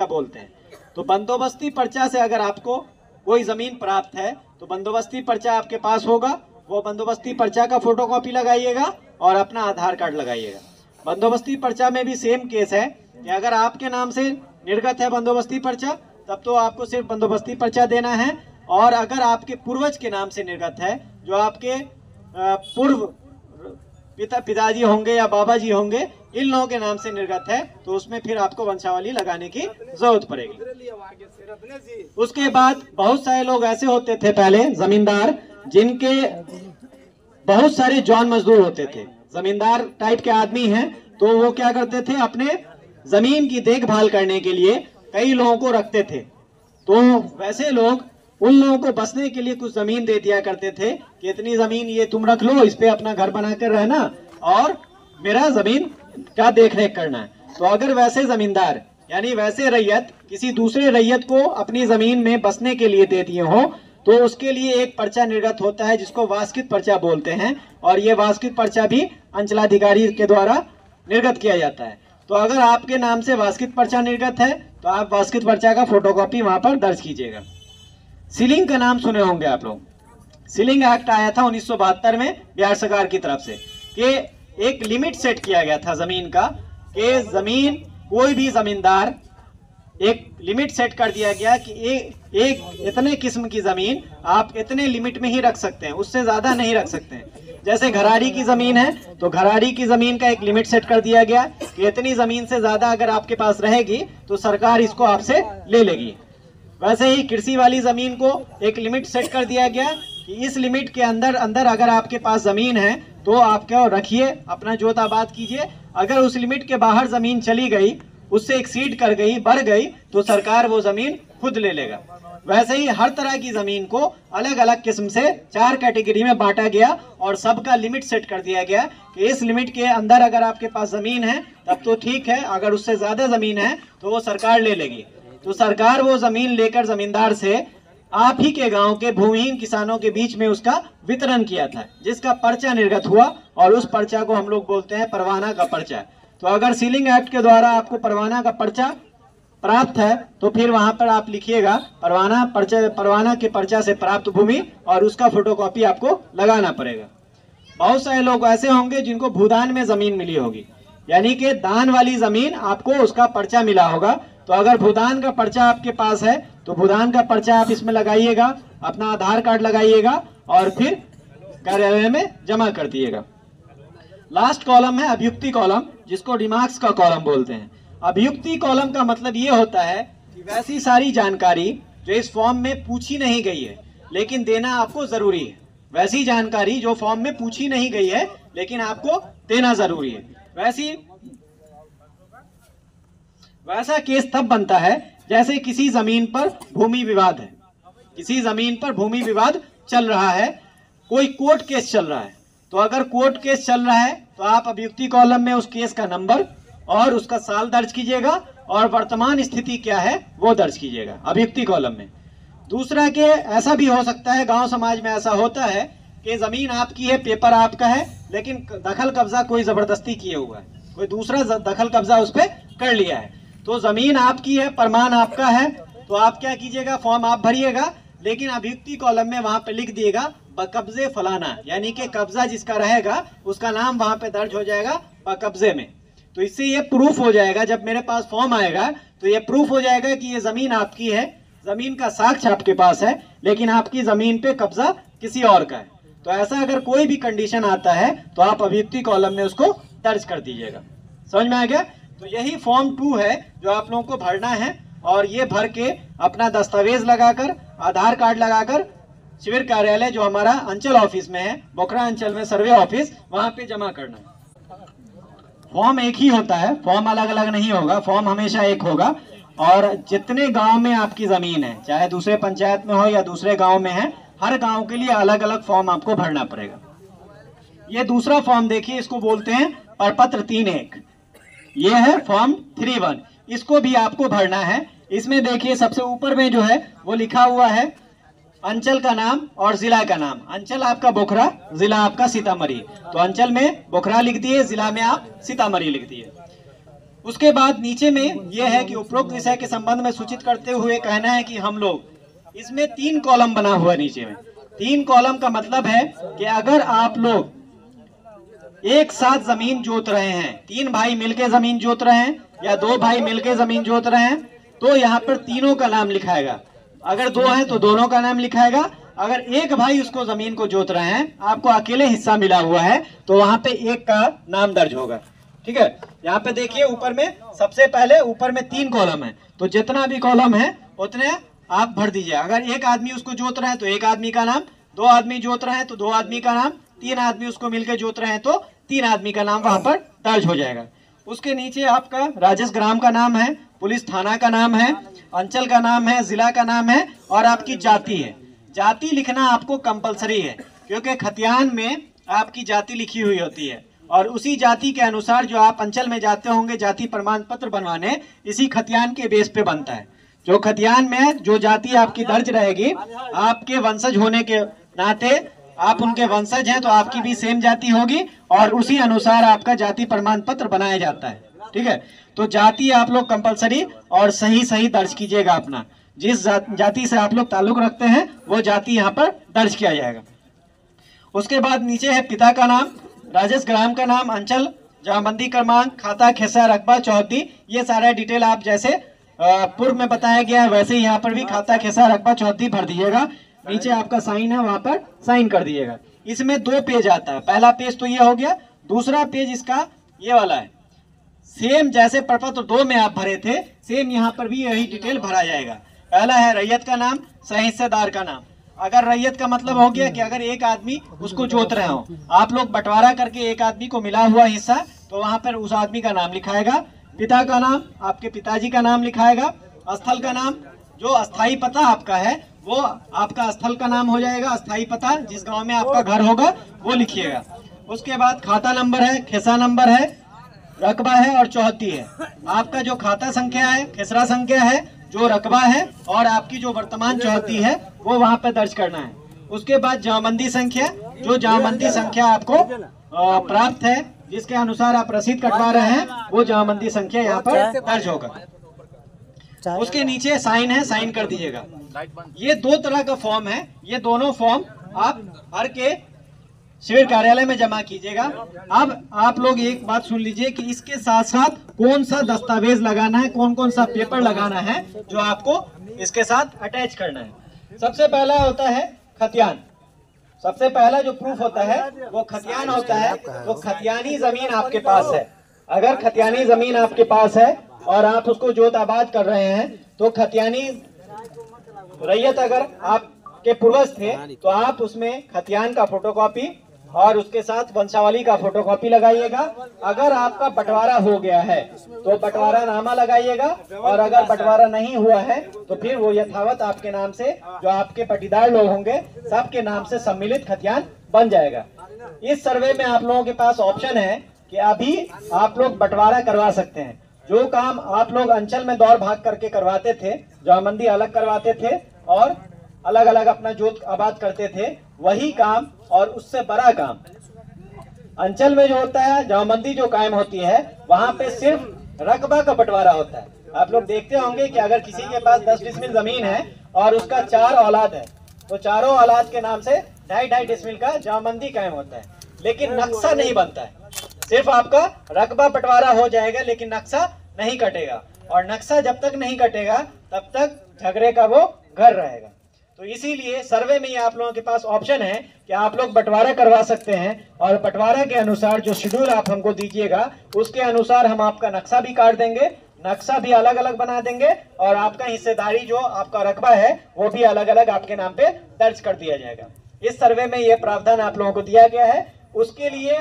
बोलते हैं। तो बंदोबस्ती पर्चा से अगर आपको कोई जमीन प्राप्त है तो बंदोबस्ती पर्चा आपके पास होगा, वो बंदोबस्ती पर्चा का फोटोकॉपी लगाइएगा और अपना आधार कार्ड लगाइएगा। बंदोबस्ती पर्चा में भी सेम केस है कि अगर आपके नाम से निर्गत है बंदोबस्ती पर्चा तब तो आपको सिर्फ बंदोबस्ती पर्चा देना है, और अगर आपके पूर्वज के नाम से निर्गत है, जो आपके पूर्व पिताजी होंगे या बाबा जी होंगे, इन लोगों के नाम से निर्गत है, तो उसमें फिर आपको वंशावली लगाने की जरूरत पड़ेगी। उसके बाद बहुत सारे लोग ऐसे होते थे पहले जमींदार, जिनके बहुत सारे जॉन मजदूर होते थे, जमींदार टाइप के आदमी हैं, तो वो क्या करते थे, अपने जमीन की देखभाल करने के लिए कई लोगों को रखते थे। तो वैसे लोग उन लोगों को बसने के लिए कुछ जमीन दे दिया करते थे कि इतनी जमीन ये तुम रख लो, इस पे अपना घर बनाकर रहना और मेरा जमीन का देख रेख करना है। तो अगर वैसे जमींदार यानी वैसे रैयत किसी दूसरे रैयत को अपनी जमीन में बसने के लिए दे दिए हो तो उसके लिए एक पर्चा निर्गत होता है जिसको वास्कित पर्चा बोलते हैं, और ये वास्कित पर्चा भी अंचलाधिकारी के द्वारा निर्गत किया जाता है। तो अगर आपके नाम से वास्कित पर्चा निर्गत है तो आप वास्कित पर्चा का फोटोकॉपी वहां पर दर्ज कीजिएगा। सीलिंग का नाम सुने होंगे आप लोग। सीलिंग एक्ट आया था 1972 में बिहार सरकार की तरफ से, कि एक लिमिट सेट किया गया था जमीन का, कि जमीन कोई भी जमींदार, एक लिमिट सेट कर दिया गया कि एक इतने किस्म की जमीन आप इतने लिमिट में ही रख सकते हैं, उससे ज्यादा नहीं रख सकते हैं। जैसे घराड़ी की जमीन है तो घराड़ी की जमीन का एक लिमिट सेट कर दिया गया कि इतनी जमीन से ज्यादा अगर आपके पास रहेगी तो सरकार इसको आपसे ले लेगी। वैसे ही कृषि वाली जमीन को एक लिमिट सेट कर दिया गया कि इस लिमिट के अंदर अगर आपके पास जमीन है तो आप क्या रखिए, अपना जोत आबाद कीजिए। अगर उस लिमिट के बाहर जमीन चली गई, उससे एक्सीड कर गई, बढ़ गई, तो सरकार वो जमीन खुद ले लेगा। वैसे ही हर तरह की जमीन को अलग अलग किस्म से 4 कैटेगरी में बांटा गया और सबका लिमिट सेट कर दिया गया कि इस लिमिट के अंदर अगर आपके पास जमीन है तब तो ठीक है, अगर उससे ज्यादा जमीन है तो वो सरकार ले लेगी। तो सरकार वो जमीन लेकर जमींदार से आप ही के गांव के भूमिहीन किसानों के बीच में उसका वितरण किया था, जिसका पर्चा निर्गत हुआ, और उस पर्चा को हम लोग बोलते हैं परवाना का पर्चा। तो अगर सीलिंग एक्ट के द्वारा आपको परवाना का पर्चा प्राप्त है तो फिर वहां पर आप लिखिएगा परवाना के पर्चा से प्राप्त भूमि, और उसका फोटोकॉपी आपको लगाना पड़ेगा। बहुत सारे लोग ऐसे होंगे जिनको भूदान में जमीन मिली होगी, यानी कि दान वाली जमीन आपको उसका पर्चा मिला होगा। तो अगर भूदान का पर्चा आपके पास है तो भूदान का पर्चा आप इसमें लगाइएगा, अपना आधार कार्ड लगाइएगा और फिर कार्यालय में जमा कर दिएगा। लास्ट कॉलम है अभियुक्ति कॉलम, जिसको डिमार्क्स का कॉलम बोलते हैं। अभियुक्ति कॉलम का मतलब ये होता है कि वैसी सारी जानकारी जो इस फॉर्म में पूछी नहीं गई है लेकिन देना आपको जरूरी है, वैसी जानकारी जो फॉर्म में पूछी नहीं गई है लेकिन आपको देना जरूरी है। वैसा केस तब बनता है जैसे किसी जमीन पर भूमि विवाद है, किसी जमीन पर भूमि विवाद चल रहा है, कोई कोर्ट केस चल रहा है। तो अगर कोर्ट केस चल रहा है तो आप अभियुक्ति कॉलम में उस केस का नंबर और उसका साल दर्ज कीजिएगा और वर्तमान स्थिति क्या है वो दर्ज कीजिएगा अभियुक्ति कॉलम में। दूसरा के ऐसा भी हो सकता है, गांव समाज में ऐसा होता है कि जमीन आपकी है, पेपर आपका है, लेकिन दखल कब्जा कोई जबरदस्ती किए हुआ है, कोई दूसरा दखल कब्जा उस पर कर लिया है। तो जमीन आपकी है, प्रमाण आपका है, तो आप क्या कीजिएगा, फॉर्म आप भरिएगा, लेकिन अभियुक्ति कॉलम में वहां पे लिख दिएगा बकब्जे फलाना, यानी कि कब्जा जिसका रहेगा उसका नाम वहां पे दर्ज हो जाएगा बकब्जे में। तो इससे ये प्रूफ हो जाएगा, जब मेरे पास फॉर्म आएगा तो ये प्रूफ हो जाएगा कि ये जमीन आपकी है, जमीन का साक्ष्य आपके पास है, लेकिन आपकी जमीन पे कब्जा किसी और का है। तो ऐसा अगर कोई भी कंडीशन आता है तो आप अभियुक्ति कॉलम में उसको दर्ज कर दीजिएगा। समझ में आ गया? तो यही फॉर्म 2 है जो आप लोगों को भरना है, और ये भर के अपना दस्तावेज लगाकर, आधार कार्ड लगाकर शिविर कार्यालय जो हमारा अंचल ऑफिस में है, बोखरा अंचल में सर्वे ऑफिस, वहां पे जमा करना है। फॉर्म एक ही होता है, फॉर्म अलग अलग नहीं होगा, फॉर्म हमेशा एक होगा। और जितने गांव में आपकी जमीन है, चाहे दूसरे पंचायत में हो या दूसरे गांव में है, हर गांव के लिए अलग अलग फॉर्म आपको भरना पड़ेगा। ये दूसरा फॉर्म देखिए, इसको बोलते हैं प्रपत्र 3-1। ये है फॉर्म 3-1, इसको भी आपको भरना है। इसमें देखिए सबसे ऊपर में जो है वो लिखा हुआ है अंचल का नाम और जिला का नाम। अंचल आपका बोखरा, जिला आपका सीतामढ़ी। तो अंचल में बोखरा लिख दिए, जिला में आप सीतामढ़ी लिख दिए। उसके बाद नीचे में यह है कि उपरोक्त विषय के संबंध में सूचित करते हुए कहना है कि हम लोग इसमें 3 कॉलम बना हुआ है। नीचे में 3 कॉलम का मतलब है कि अगर आप लोग एक साथ जमीन जोत रहे हैं, 3 भाई मिलके जमीन जोत रहे हैं या 2 भाई मिलके जमीन जोत रहे हैं, तो यहाँ पर तीनों का नाम लिखाएगा। अगर 2 हैं तो दोनों का नाम लिखाएगा। अगर एक भाई उसको जमीन को जोत रहे हैं, आपको अकेले हिस्सा मिला हुआ है, तो वहां पे एक का नाम दर्ज होगा। ठीक है, यहाँ पे देखिए ऊपर में सबसे पहले ऊपर में 3 कॉलम है, तो जितना भी कॉलम है उतने आप भर दीजिए। अगर एक आदमी उसको जोत रहे हैं तो एक आदमी का नाम, 2 आदमी जोत रहे हैं तो 2 आदमी का नाम, 3 आदमी उसको मिलकर जोत रहे हैं तो 3 आदमी का नाम वहां पर दर्ज हो जाएगा। उसके नीचे आपका राजस्व ग्राम का नाम है, पुलिस थाना का नाम है, अंचल का नाम है, जिला का नाम है और आपकी जाति है। जाति लिखना आपको कंपलसरी है, क्योंकि खतियान में आपकी जाति लिखी हुई होती है और उसी जाति के अनुसार जो आप अंचल में जाते होंगे जाति प्रमाण पत्र बनवाने, इसी खतियान के बेस पे बनता है। जो खतियान में जो जाति आपकी दर्ज रहेगी, आपके वंशज होने के नाते आप उनके वंशज हैं तो आपकी भी सेम जाति होगी और उसी अनुसार आपका जाति प्रमाण पत्र बनाया जाता है। ठीक है, तो जाति आप लोग कंपलसरी और सही दर्ज कीजिएगा। अपना जिस जाति से आप लोग ताल्लुक रखते हैं वो जाति यहाँ पर दर्ज किया जाएगा। उसके बाद नीचे है पिता का नाम, राजस्व ग्राम का नाम, अंचल, जमाबंदी क्रमांक, खाता, खिस्सा, रकबा, चौहद्दी, ये सारा डिटेल आप जैसे पूर्व में बताया गया है वैसे ही यहाँ पर भी खाता, खिस्सा, रकबा, चौहद्दी भर दीजिएगा। नीचे आपका साइन है, वहां पर साइन कर दीजिएगा। इसमें 2 पेज आता है। पहला पेज तो ये हो गया, दूसरा पेज इसका ये वाला है। सेम जैसे प्रपत्र 2 में आप भरे थे, सेम यहाँ पर भी यही डिटेल भरा जाएगा। पहला है रैयत का नाम, सह हिस्सेदार का नाम। अगर रैयत का मतलब हो गया कि अगर एक आदमी उसको जोत रहे हो, आप लोग बंटवारा करके एक आदमी को मिला हुआ हिस्सा, तो वहां पर उस आदमी का नाम लिखाएगा। पिता का नाम, आपके पिताजी का नाम लिखाएगा। स्थल का नाम, जो अस्थाई पता आपका है वो आपका स्थल का नाम हो जाएगा। अस्थाई पता जिस गांव में आपका घर होगा वो लिखिएगा। उसके बाद खाता नंबर है, खिस्सा नंबर है, रकबा है और चौहद्दी है। आपका जो खाता संख्या है, खिसरा संख्या है, जो रकबा है और आपकी जो वर्तमान चौहद्दी है वो वहां पर दर्ज करना है। उसके बाद जमाबंदी संख्या, जो जमाबंदी संख्या आपको प्राप्त है, जिसके अनुसार आप रसीद कटवा रहे हैं, वो जमाबंदी संख्या यहाँ पर दर्ज होगा। उसके नीचे साइन है, साइन कर दीजिएगा। ये 2 तरह का फॉर्म है, ये दोनों फॉर्म आप भर के शिविर कार्यालय में जमा कीजिएगा। अब आप लोग एक बात सुन लीजिए कि इसके साथ साथ कौन सा दस्तावेज लगाना है, कौन कौन सा पेपर लगाना है जो आपको इसके साथ अटैच करना है। सबसे पहला होता है खतियान। सबसे पहला जो प्रूफ होता है वो खतियान होता है। तो खतियानी जमीन आपके पास है, अगर खतियानी जमीन आपके पास है और आप उसको जोत आबाद कर रहे हैं, तो खतियानी रैयत अगर आपके पूर्वज थे तो आप उसमें खतियान का फोटोकॉपी और उसके साथ वंशावली का फोटोकॉपी लगाइएगा। अगर आपका बंटवारा हो गया है तो बंटवारा नामा लगाइएगा, और अगर बंटवारा नहीं हुआ है तो फिर वो यथावत आपके नाम से, जो आपके पटीदार लोग होंगे, सबके नाम से सम्मिलित खतियान बन जाएगा। इस सर्वे में आप लोगों के पास ऑप्शन है कि अभी आप लोग बंटवारा करवा सकते हैं। जो काम आप लोग अंचल में दौड़ भाग करके करवाते थे, जमाबंदी अलग करवाते थे और अलग अलग अपना जोत आबाद करते थे, वही काम और उससे बड़ा काम अंचल में जो होता है, जमाबंदी जो कायम होती है, वहां पे सिर्फ रकबा का बंटवारा होता है। आप लोग देखते होंगे कि अगर किसी के पास 10 डिसमिल जमीन है और उसका 4 औलाद है, तो चारों औलाद के नाम से 2.5 डिसमिल का जमाबंदी कायम होता है, लेकिन नक्शा नहीं बनता है। सिर्फ आपका रकबा बंटवारा हो जाएगा लेकिन नक्शा नहीं कटेगा, और नक्शा जब तक नहीं कटेगा तब तक झगड़े का वो घर रहेगा। तो इसीलिए सर्वे में आप लोगों के पास ऑप्शन है कि आप लोग बंटवारा करवा सकते हैं, और बंटवारा के अनुसार जो शेड्यूल आप हमको दीजिएगा उसके अनुसार हम आपका नक्शा भी काट देंगे, नक्शा भी अलग अलग बना देंगे, और आपका हिस्सेदारी जो आपका रकबा है वो भी अलग अलग आपके नाम पे दर्ज कर दिया जाएगा। इस सर्वे में ये प्रावधान आप लोगों को दिया गया है। उसके लिए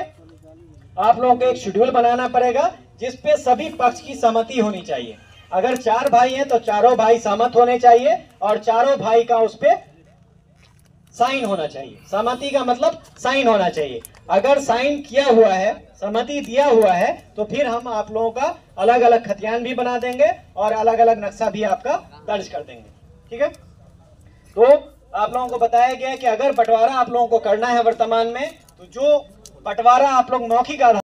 आप लोगों को एक शेड्यूल बनाना पड़ेगा जिसपे सभी पक्ष की सहमति होनी चाहिए। अगर 4 भाई हैं तो चारों भाई सहमत होने चाहिए और चारों भाई का उस पे साइन होना चाहिए। सहमति का मतलब साइन होना चाहिए। अगर साइन किया हुआ है, सहमति दिया हुआ है, तो फिर हम आप लोगों का अलग अलग खतियान भी बना देंगे और अलग अलग नक्शा भी आपका दर्ज कर देंगे। ठीक है, तो आप लोगों को बताया गया कि अगर बंटवारा आप लोगों को करना है वर्तमान में, तो जो बंटवारा आप लोग मौखिक आधार